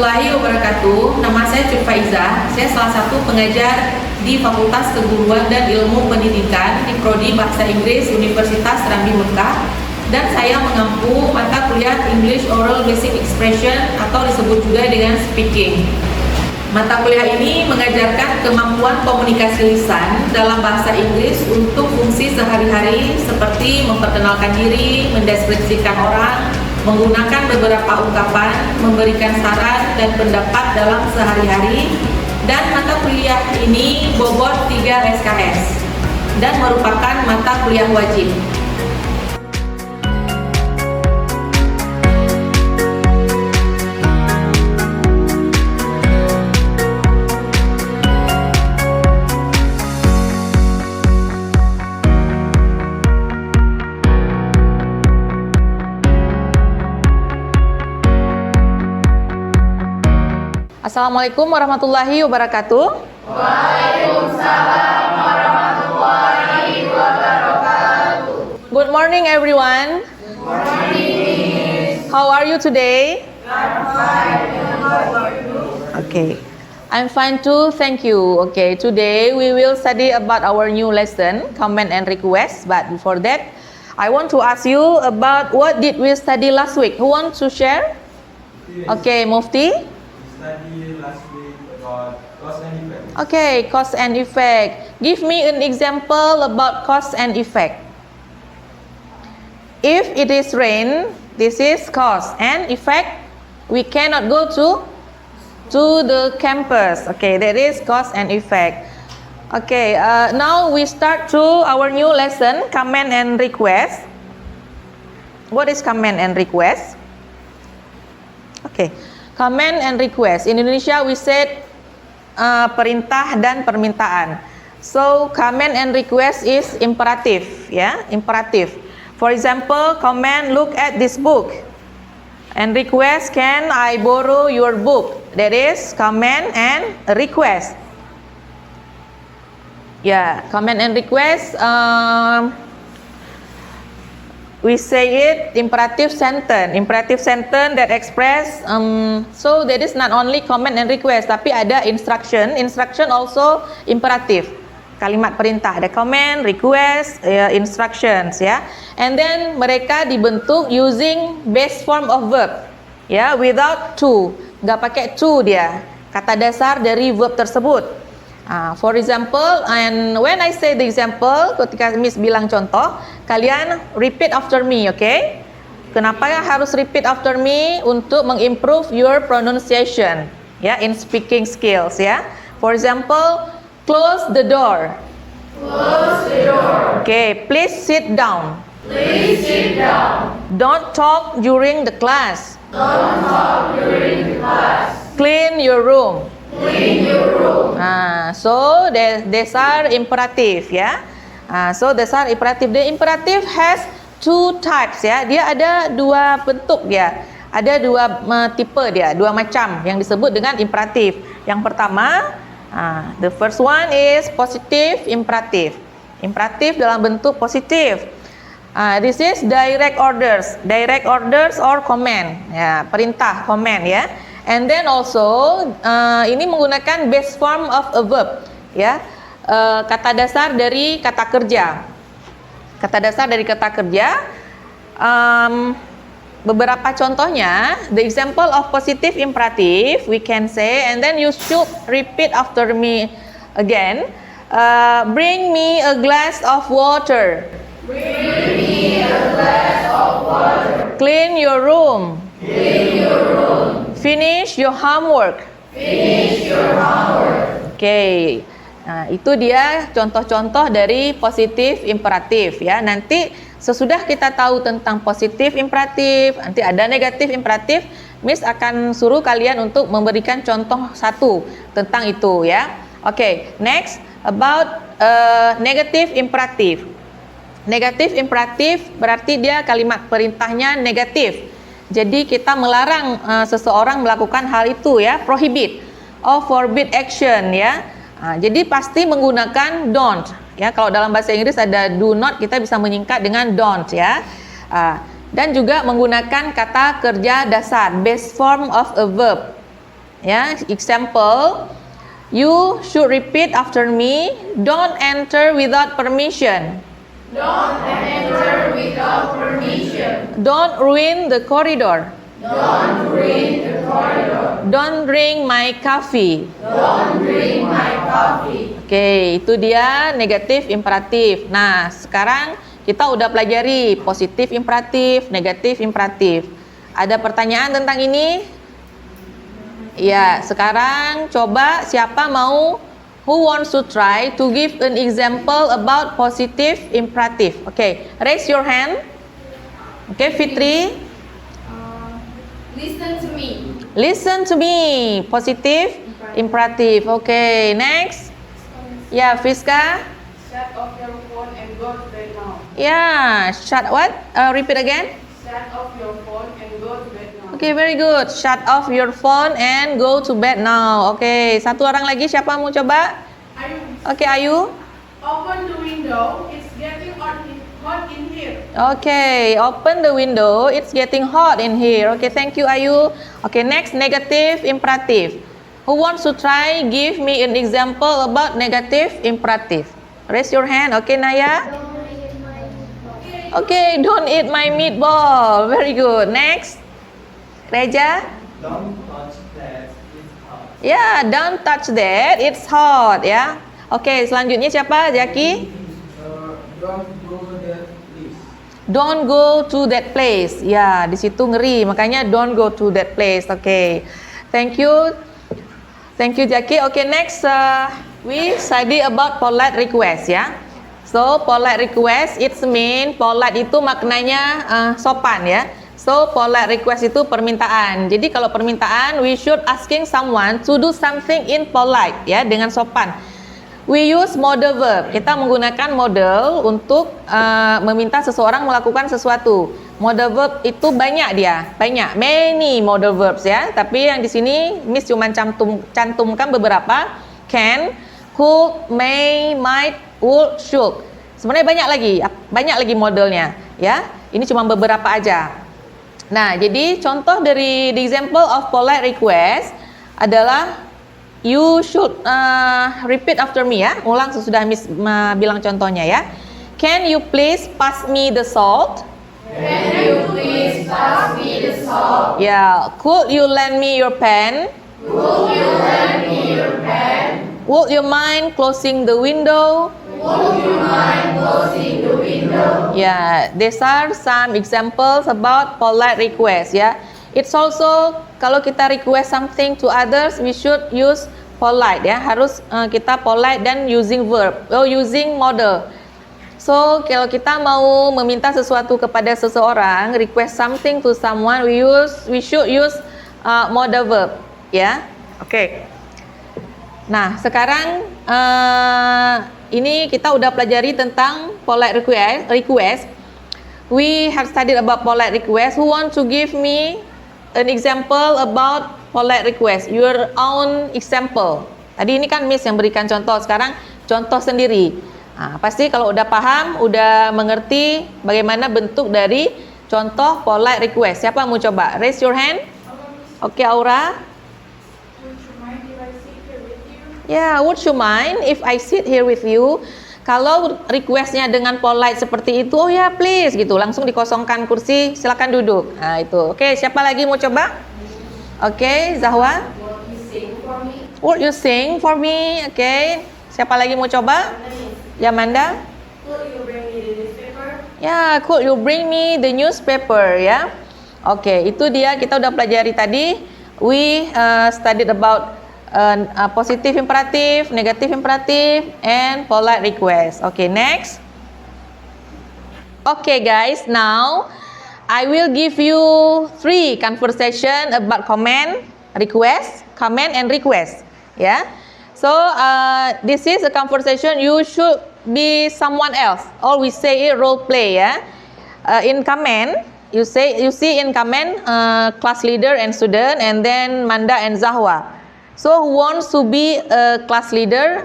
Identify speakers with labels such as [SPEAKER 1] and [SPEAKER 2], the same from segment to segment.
[SPEAKER 1] warahmatullahi wabarakatuh. Nama saya Cut Faiza. Saya salah satu pengajar di Fakultas Keguruan dan Ilmu Pendidikan di Prodi Bahasa Inggris Universitas Rambi Mekah, dan saya mengampu mata kuliah English Oral Basic Expression atau disebut juga dengan speaking. Mata kuliah ini mengajarkan kemampuan komunikasi lisan dalam bahasa Inggris untuk fungsi sehari-hari seperti memperkenalkan diri, mendeskripsikan orang, menggunakan beberapa ungkapan, memberikan saran dan pendapat dalam sehari-hari. Dan mata kuliah ini bobot 3 SKS dan merupakan mata kuliah wajib. Assalamualaikum warahmatullahi wabarakatuh.
[SPEAKER 2] Waalaikumsalam warahmatullahi wabarakatuh.
[SPEAKER 1] Good morning, everyone.
[SPEAKER 2] Good morning.
[SPEAKER 1] How are you today?
[SPEAKER 2] I'm fine. How are you?
[SPEAKER 1] Okay, I'm fine too. Thank you. Okay, today we will study about our new lesson, comment and request. But before that, I want to ask you about what did we study last week. Who wants to share? Okay, Mufti.
[SPEAKER 3] Study last week about cause and effect.
[SPEAKER 1] Okay, cause and effect. Give me an example about cause and effect. If it is rain, this is cause, and effect, we cannot go to the campus. Okay, that is cause and effect. Okay, now we start to our new lesson, comment and request. What is comment and request? Okay. Comment and request. In Indonesia we said perintah dan permintaan. So comment and request is imperative, ya, imperative. For example, comment, look at this book. And request, can I borrow your book? That is comment and request. Yeah, comment and request. We say it imperative sentence that express. So that is not only comment and request, tapi ada instruction also imperative, kalimat perintah, ada comment, request, instructions, ya. And then mereka dibentuk using base form of verb, ya, without to, nggak pakai to dia, kata dasar dari verb tersebut. For example, and when I say the example, ketika Miss bilang contoh, kalian repeat after me, okay? Kenapa harus repeat after me? Untuk mengimprove your pronunciation, ya, in speaking skills, ya. For example, close the door.
[SPEAKER 2] Close the door.
[SPEAKER 1] Okay, please sit down.
[SPEAKER 2] Please sit down.
[SPEAKER 1] Don't talk during the class.
[SPEAKER 2] Don't talk during the class.
[SPEAKER 1] Clean your room.
[SPEAKER 2] Clean your room.
[SPEAKER 1] So these are imperative, ya. So these are imperative. The imperative has two types, ya. Dia ada dua bentuk dia. Ada dua tipe dia, dua macam yang disebut dengan imperatif. Yang pertama, the first one is positive imperative. Imperatif dalam bentuk positif. This is direct orders or command, ya, perintah, command, ya. And then also ini menggunakan base form of a verb, ya, kata dasar dari kata kerja. Kata dasar dari kata kerja. Beberapa contohnya, the example of positive imperative we can say, and then you should repeat after me again. Bring me a glass of water.
[SPEAKER 2] Bring me a glass of water.
[SPEAKER 1] Clean your room.
[SPEAKER 2] Clean your room.
[SPEAKER 1] Finish your homework.
[SPEAKER 2] Finish your homework.
[SPEAKER 1] Okay. Itu dia contoh-contoh dari positif imperatif, ya. Nanti sesudah kita tahu tentang positif imperatif, nanti ada negatif imperatif, Miss akan suruh kalian untuk memberikan contoh satu tentang itu, ya. Okay, next about negatif imperatif. Negatif imperatif berarti dia kalimat perintahnya negatif. Jadi kita melarang seseorang melakukan hal itu, ya, prohibit or forbid action, ya. Jadi pasti menggunakan don't, ya. Kalau dalam bahasa Inggris ada do not, kita bisa menyingkat dengan don't, ya. Dan juga menggunakan kata kerja dasar, base form of a verb. Ya, example, you should repeat after me. Don't enter without permission.
[SPEAKER 2] Don't enter without permission.
[SPEAKER 1] Don't ruin the corridor.
[SPEAKER 2] Don't ruin the corridor.
[SPEAKER 1] Don't drink my coffee.
[SPEAKER 2] Don't drink my coffee.
[SPEAKER 1] Oke, itu dia negatif imperatif. Nah, sekarang kita udah pelajari positif imperatif, negatif imperatif. Ada pertanyaan tentang ini? Ya, sekarang coba siapa mau, who wants to try to give an example about positive imperative? Okay, raise your hand. Okay, Fitri.
[SPEAKER 2] Listen to me.
[SPEAKER 1] Listen to me. Positive imperative. Okay, next. Ya, Fiska.
[SPEAKER 2] Shut off your phone and go to bed now.
[SPEAKER 1] Ya, shut what? Repeat again.
[SPEAKER 2] Shut off your phone and go to bed now.
[SPEAKER 1] Okay, very good. Shut off your phone and go to bed now. Okay, satu orang lagi siapa mau coba?
[SPEAKER 2] Ayu,
[SPEAKER 1] Okay, Ayu.
[SPEAKER 2] open the window. It's getting hot in here.
[SPEAKER 1] Okay, open the window. It's getting hot in here. Okay, thank you, Ayu. Okay, next, negative imperative. Who wants to try? Give me an example about negative imperative. Raise your hand. Okay, Naya. Okay, don't eat my meatball. Very good. Next, Reja.
[SPEAKER 3] Don't touch that. It's hot.
[SPEAKER 1] Yeah, don't touch that. It's hot. Ya. Okay, selanjutnya siapa? Jaki.
[SPEAKER 3] Don't go to that place.
[SPEAKER 1] Don't go to that place. Ya, di situ ngeri. Makanya don't go to that place. Okay. Thank you. Thank you, Jackie. Okay, next we study about polite request ya. So, polite request it's mean polite itu maknanya sopan ya. So, polite request itu permintaan. Jadi kalau permintaan we should asking someone to do something in polite ya, dengan sopan. We use modal verb. Kita menggunakan modal untuk meminta seseorang melakukan sesuatu. Modal verb itu banyak dia, banyak, many modal verbs ya. Tapi yang di sini Miss cuma cantumkan beberapa. Can, could, may, might, would, should. Sebenarnya banyak lagi modelnya ya. Ini cuma beberapa aja. Nah, jadi contoh dari the example of polite request adalah you should repeat after me ya. Ulang sesudah Miss bilang contohnya ya. Can you please pass me the salt?
[SPEAKER 2] Can you please pass me the salt?
[SPEAKER 1] Yeah. Could you lend me your pen?
[SPEAKER 2] Would you lend me your pen?
[SPEAKER 1] Would you mind closing the window?
[SPEAKER 2] Would you mind closing the window?
[SPEAKER 1] Yeah, these are some examples about polite request ya. It's also kalau kita request something to others, we should use polite ya. Harus kita polite dan using verb, using model. So kalau kita mau meminta sesuatu kepada seseorang, request something to someone, we should use modal verb ya. Oke. Nah sekarang ini kita udah pelajari tentang polite request. We have studied about polite request. Who want to give me an example about polite request? Your own example. Tadi ini kan Miss yang berikan contoh. Sekarang contoh sendiri. Nah, pasti kalau udah paham, udah mengerti bagaimana bentuk dari contoh polite request. Siapa mau coba? Raise your hand. Oke, Aura.
[SPEAKER 2] Would you mind if I sit here with you?
[SPEAKER 1] Ya, would you mind if I sit here with you? Kalau requestnya dengan polite seperti itu, oh ya please gitu, langsung dikosongkan kursi, silakan duduk. Nah itu, oke, siapa lagi mau coba? Oke, Zahwa.
[SPEAKER 2] Would you sing for me?
[SPEAKER 1] Would you sing for me? Oke, siapa lagi mau coba? Yamanda.
[SPEAKER 2] Could you bring me the newspaper?
[SPEAKER 1] Ya, could you bring me the newspaper ya? Oke, itu dia kita udah pelajari tadi. We studied about positive imperative, negative imperative, and polite request. Okay, next. Okay, guys, now I will give you 3 conversation about command, request, command, and request. Yeah. So this is a conversation you should be someone else, or we say it role play. Yeah. In command, you see in command class leader and student, and then Manda and Zahwa. So who wants to be a class leader?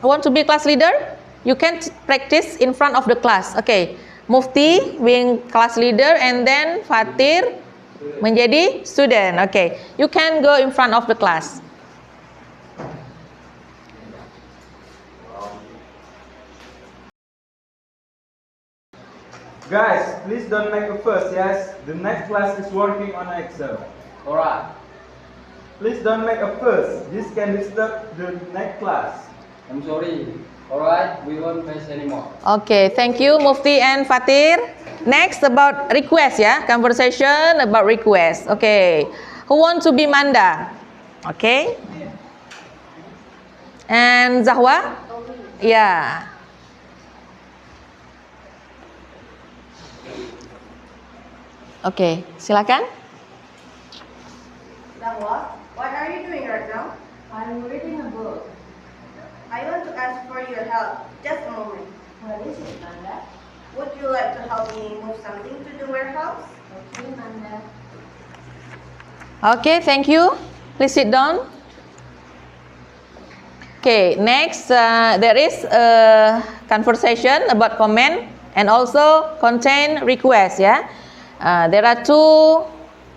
[SPEAKER 1] Who want to be class leader? You can practice in front of the class. Okay, Mufti being class leader, and then Fatir, Menjadi student. Okay. You can go in front of the class.
[SPEAKER 3] Guys, please don't make a fuss, yes? The next class is working on Excel.
[SPEAKER 4] Alright.
[SPEAKER 3] Please don't make a fuss. This can disturb the next class.
[SPEAKER 4] I'm sorry. Alright, we won't face anymore.
[SPEAKER 1] Okay, thank you Mufti and Fatir. Next about request ya, conversation about request. Okay, who want to be Manda? Okay. And Zahwa? Yeah. Okay, silakan.
[SPEAKER 2] Zahwa, what are you doing right now?
[SPEAKER 5] I'm reading a book.
[SPEAKER 2] I want to ask for your help. Just a moment.
[SPEAKER 5] What is it, Manda?
[SPEAKER 2] Would you like to help me move something to the warehouse?
[SPEAKER 5] Okay, Manda.
[SPEAKER 1] Okay, thank you. Please sit down. Okay, next there is a conversation about comment and also content request. Yeah, there are two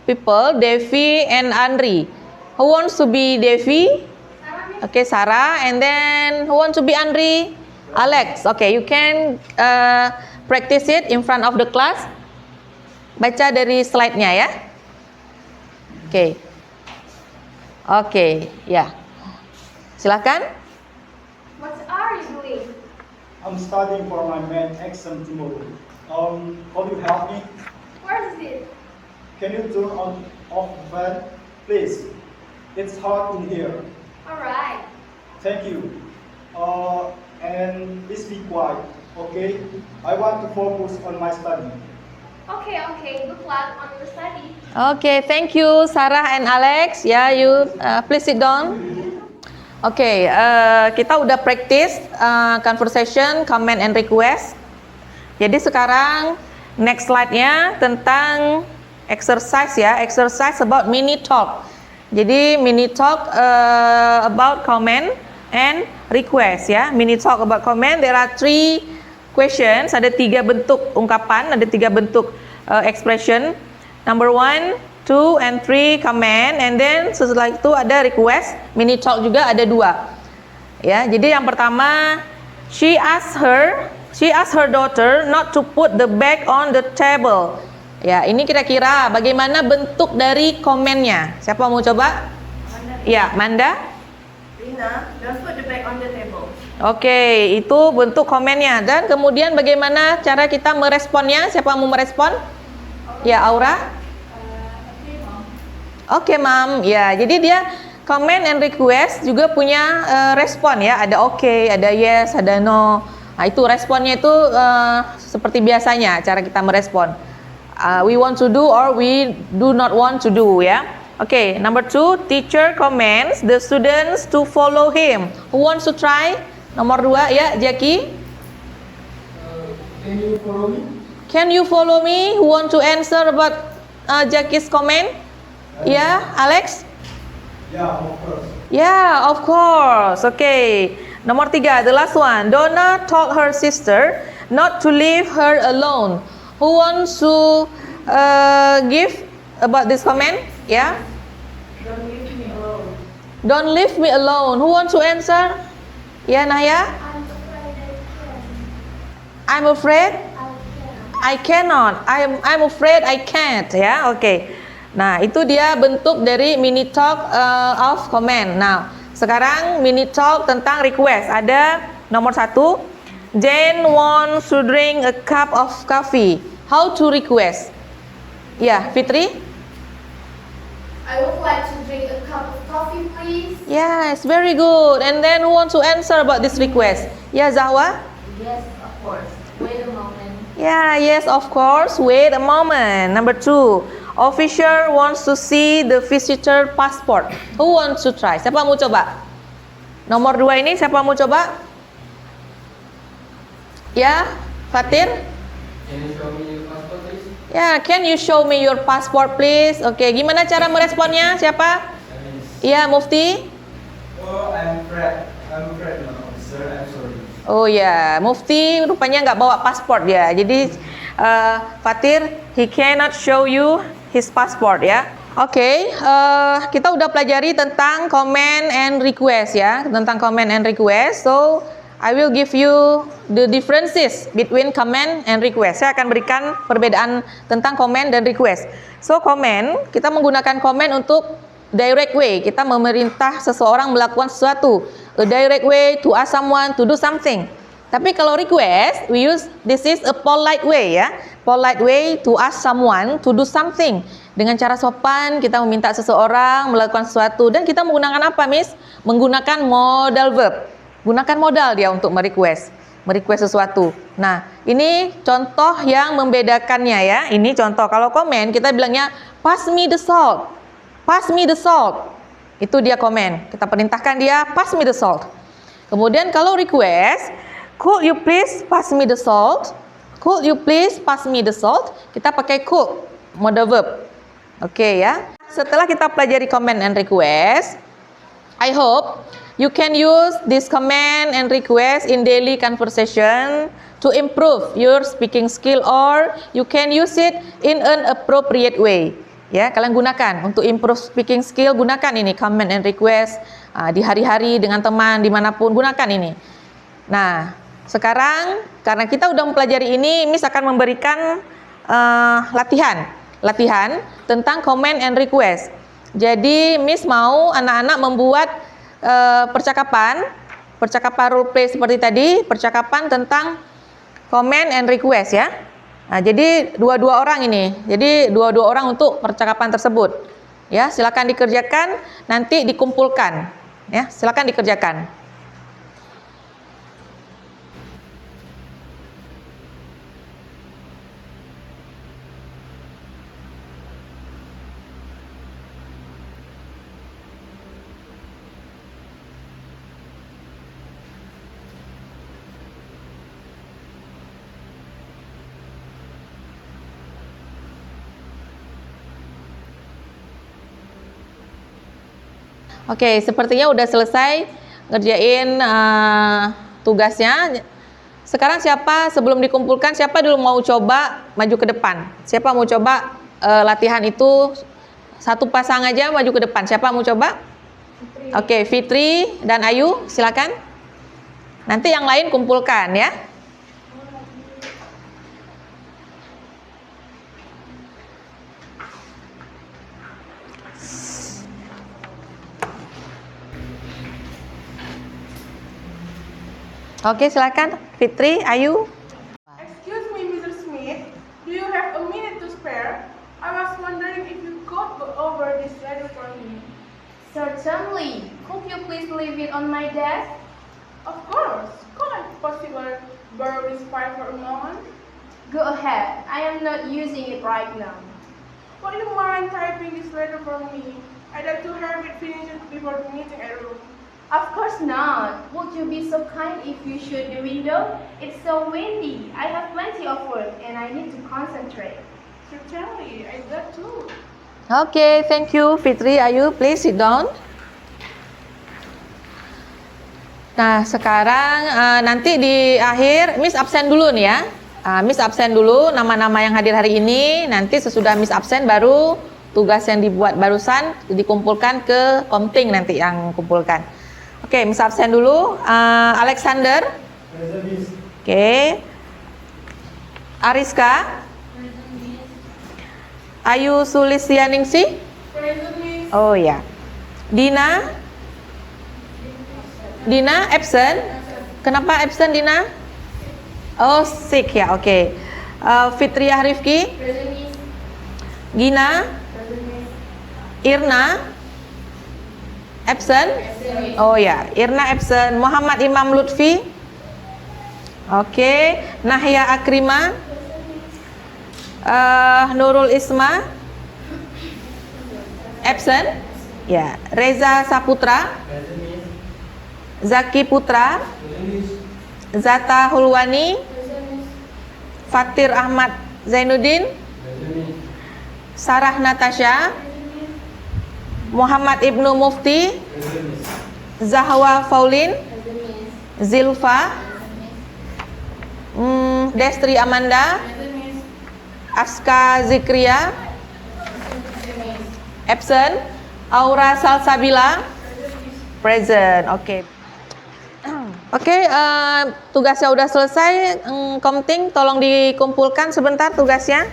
[SPEAKER 1] people, Devi and Andri. Who wants to be Devi? Okay, Sarah. And then who wants to be Andri? Alex. Okay, you can practice it in front of the class. Baca dari slide-nya ya. Okay. Okay, ya. Silakan.
[SPEAKER 5] What are you doing?
[SPEAKER 6] I'm studying for my math exam tomorrow. Could you help me?
[SPEAKER 5] Where is it?
[SPEAKER 6] Can you turn on off the fan, please? It's hot in here.
[SPEAKER 5] Alright.
[SPEAKER 6] Thank you. And please be quiet, okay? I want to focus on my study.
[SPEAKER 5] Okay. Good luck on your study.
[SPEAKER 1] Okay, thank you Sarah and Alex. Ya, you please sit down. Okay, kita udah practice conversation, comment and request. Jadi sekarang next slide-nya tentang exercise ya, exercise about mini talk. Jadi mini talk about comment and request ya. Mini talk about comment, there are 3 questions, ada 3 bentuk ungkapan, ada 3 bentuk expression. Number 1, 2 and 3 comment, and then setelah itu ada request. Mini talk juga ada 2. Ya, jadi yang pertama, she asked her daughter not to put the bag on the table. Ya, ini kira-kira bagaimana bentuk dari komennya? Siapa mau coba? Ya, Manda.
[SPEAKER 2] Rina, don't put the bag on the table.
[SPEAKER 1] Oke, itu bentuk komennya. Dan kemudian bagaimana cara kita meresponnya? Siapa mau merespon? Ya, Aura. Oke, Mam. Ya, jadi dia comment and request juga punya respon ya. Ada oke, ada yes, ada no. Nah, itu responnya itu seperti biasanya cara kita merespon. We want to do or we do not want to do ya. Okay, number 2, teacher comments the students to follow him. Who wants to try? Nomor 2 ya, Jackie.
[SPEAKER 6] Can you follow me?
[SPEAKER 1] Can you follow me? Who want to answer about Jackie's comment? Ya, Alex?
[SPEAKER 6] Yeah, of course.
[SPEAKER 1] Yeah, of course. Okay. Nomor 3, the last one. Donna told her sister not to leave her alone. Who wants to give about this comment? Yeah.
[SPEAKER 2] Don't leave me alone.
[SPEAKER 1] Don't leave me alone. Who wants to answer? Yeah, Naya.
[SPEAKER 5] I'm afraid
[SPEAKER 1] I'm afraid
[SPEAKER 5] I can't.
[SPEAKER 1] I cannot. I'm afraid I can't. Ya, oke. Nah, itu dia bentuk dari mini talk of comment. Nah, sekarang mini talk tentang request. Ada nomor 1. Jane wants to drink a cup of coffee. How to request? Ya, Fitri?
[SPEAKER 5] I would like to drink a cup of coffee, please.
[SPEAKER 1] Yes, very good. And then who wants to answer about this request? Ya, Zahwa?
[SPEAKER 5] Yes, of course. Wait a moment.
[SPEAKER 1] Yeah, yes, of course. Wait a moment. Number 2. Officer wants to see the visitor passport. Who wants to try? Siapa mau coba? Nomor 2 ini siapa mau coba? Ya, Fatir?
[SPEAKER 4] Can you show me your passport, please?
[SPEAKER 1] Ya, can you show me your passport please? Oke, gimana cara meresponnya? Siapa? Ya, Mufti?
[SPEAKER 3] Oh, I'm afraid, no, sir, I'm sorry.
[SPEAKER 1] Oh ya, Mufti rupanya nggak bawa paspor dia. Jadi Fatir, he cannot show you his passport ya. Oke, kita udah pelajari tentang comment and request ya, tentang comment and request. So, I will give you the differences between comment and request. Saya akan berikan perbedaan tentang comment dan request. So, comment, kita menggunakan comment untuk direct way. Kita memerintah seseorang melakukan sesuatu. A direct way to ask someone to do something. Tapi kalau request, we use this is a polite way ya. Polite way to ask someone to do something. Dengan cara sopan kita meminta seseorang melakukan sesuatu dan kita menggunakan apa, Miss? Menggunakan modal verb. Gunakan modal dia untuk merequest sesuatu. Nah, ini contoh yang membedakannya ya. Ini contoh. Kalau komen kita bilangnya pass me the salt. Pass me the salt. Itu dia komen. Kita perintahkan dia pass me the salt. Kemudian kalau request, could you please pass me the salt? Could you please pass me the salt? Kita pakai could, modal verb. Oke ya. Setelah kita pelajari comment and request, I hope you can use this comment and request in daily conversation to improve your speaking skill, or you can use it in an appropriate way. Ya, kalian gunakan untuk improve speaking skill, gunakan ini comment and request di hari-hari dengan teman dimanapun, gunakan ini. Nah, sekarang karena kita udah mempelajari ini, Miss akan memberikan latihan tentang comment and request. Jadi Miss mau anak-anak membuat percakapan role play seperti tadi, percakapan tentang comment and request ya. Nah, jadi dua-dua orang ini. Jadi dua-dua orang untuk percakapan tersebut. Ya, silakan dikerjakan, nanti dikumpulkan. Ya, silakan dikerjakan. Oke, sepertinya udah selesai ngerjain tugasnya. Sekarang siapa sebelum dikumpulkan, siapa dulu mau coba maju ke depan? Siapa mau coba latihan itu satu pasang aja maju ke depan? Siapa mau coba? Oke, Fitri dan Ayu, silakan. Nanti yang lain kumpulkan ya. Oke, silakan Fitri, Ayu.
[SPEAKER 2] Excuse me, Mr. Smith. Do you have a minute to spare? I was wondering if you could go over this letter for me.
[SPEAKER 5] Certainly. Could you please leave it on my desk?
[SPEAKER 2] Of course. Could I possibly borrow this file for a moment?
[SPEAKER 5] Go ahead. I am not using it right now.
[SPEAKER 2] Would you mind typing this letter for me? I'd like to have it finished before the meeting at room.
[SPEAKER 5] Of course not. Would you be so kind if you shut the window? It's so windy. I have plenty of work and I need to concentrate.
[SPEAKER 2] Certainly, I got to.
[SPEAKER 1] Oke, thank you Fitri, Ayu, please sit down. Nah, sekarang nanti di akhir Miss absen dulu nih ya. Miss absen dulu nama-nama yang hadir hari ini. Nanti sesudah Miss absen baru tugas yang dibuat barusan dikumpulkan ke Komting nanti yang kumpulkan. Oke, Miss absen dulu. Alexander. Oke. Ariska. Ayu Sulistianingsih.
[SPEAKER 2] Present, Miss.
[SPEAKER 1] Oh ya. Dina. Dina absent. Kenapa absent Dina? Oh, sick ya. Oke. Fitriah Rifki.
[SPEAKER 5] Present, Miss.
[SPEAKER 1] Gina.
[SPEAKER 5] Present, Miss.
[SPEAKER 1] Irna. Absent. Oh ya, Irna absent. Muhammad Imam Lutfi. Oke. Nahya Akrima. Nurul Isma. Absent. Ya. Reza Saputra. Zaki Putra. Zata Hulwani. Fatir Ahmad Zainuddin. Sarah Natasha. Muhammad Ibnu Mufti. Zahwa Faulin. Zilfa. Destri Amanda. Aska Zikria. Absent. Aura Salsabila? Present. Oke. Oke, tugasnya udah selesai. Komting, tolong dikumpulkan sebentar tugasnya.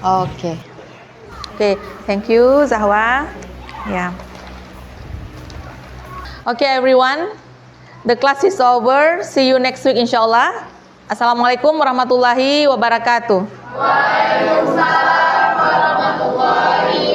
[SPEAKER 1] Oke. Oke, thank you Zahwa. Ya. Oke everyone, the class is over. See you next week insyaallah. Assalamualaikum warahmatullahi wabarakatuh.
[SPEAKER 5] Waalaikumsalam warahmatullahi